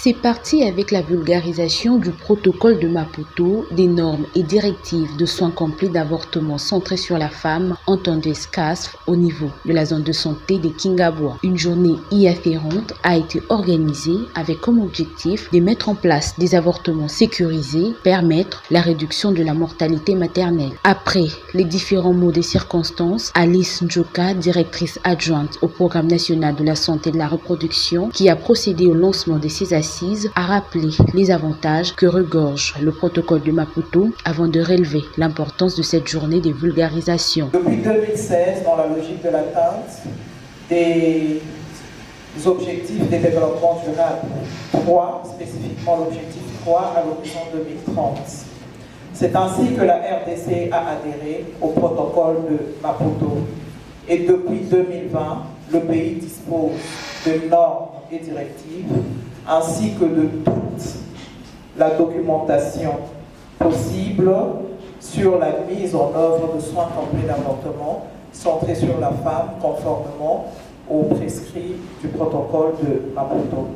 C'est parti avec la vulgarisation du protocole de Maputo, des normes et directives de soins complets d'avortement centrés sur la femme, entendu SCASF, au niveau de la zone de santé des Kingabois. Une journée y afférente a été organisée avec comme objectif de mettre en place des avortements sécurisés, permettre la réduction de la mortalité maternelle. Après les différents mots des circonstances, Alice Njoka, directrice adjointe au programme national de la santé et de la reproduction, qui a procédé au lancement de ces assises, a rappelé les avantages que regorge le protocole de Maputo avant de relever l'importance de cette journée de vulgarisation. Depuis 2016, dans la logique de l'atteinte des objectifs de développement durable 3, spécifiquement l'objectif 3 à l'horizon 2030. C'est ainsi que la RDC a adhéré au protocole de Maputo. Et depuis 2020, le pays dispose de normes et directives ainsi que de toute la documentation possible sur la mise en œuvre de soins complets d'avortement centrés sur la femme conformément aux prescrits du protocole de Maputo.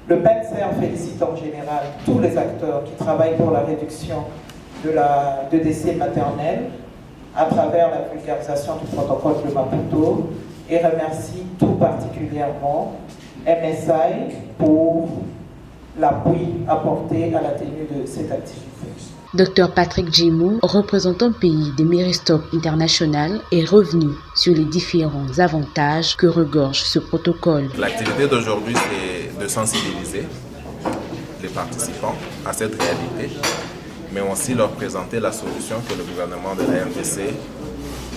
Le PENSER félicite en général tous les acteurs qui travaillent pour la réduction de décès maternels à travers la vulgarisation du protocole de Maputo et remercie tout particulièrement MSI pour l'appui apporté à la tenue de cette activité. Dr Patrick Djimou, représentant pays de Méristop International, est revenu sur les différents avantages que regorge ce protocole. L'activité d'aujourd'hui, c'est de sensibiliser les participants à cette réalité, mais aussi leur présenter la solution que le gouvernement de la RDC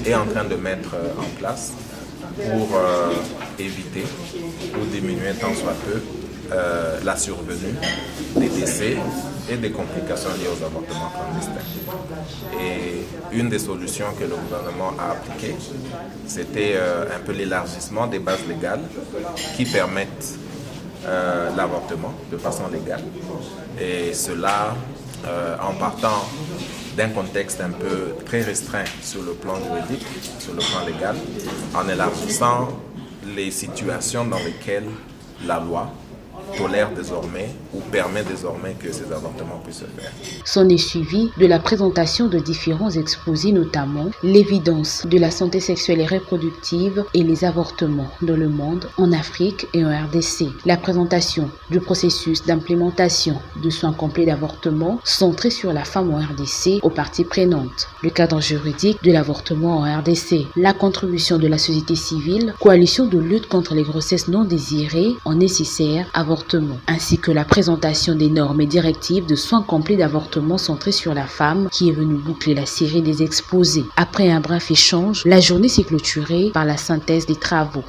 est en train de mettre en place pour éviter ou diminuer tant soit peu la survenue des décès et des complications liées aux avortements clandestins. Et une des solutions que le gouvernement a appliquées, c'était un peu l'élargissement des bases légales qui permettent l'avortement de façon légale. Et cela en partant d'un contexte un peu très restreint sur le plan juridique, sur le plan légal, en élargissant les situations dans lesquelles la loi tolère désormais ou permet désormais que ces avortements puissent se faire. S'en est suivi de la présentation de différents exposés, notamment l'évidence de la santé sexuelle et reproductive et les avortements dans le monde, en Afrique et en RDC. La présentation du processus d'implémentation de soins complets d'avortement centré sur la femme en RDC aux parties prenantes. Le cadre juridique de l'avortement en RDC. La contribution de la société civile, coalition de lutte contre les grossesses non désirées en nécessaire avortement, ainsi que la présentation des normes et directives de soins complets d'avortement centrés sur la femme qui est venue boucler la série des exposés. Après un bref échange, la journée s'est clôturée par la synthèse des travaux.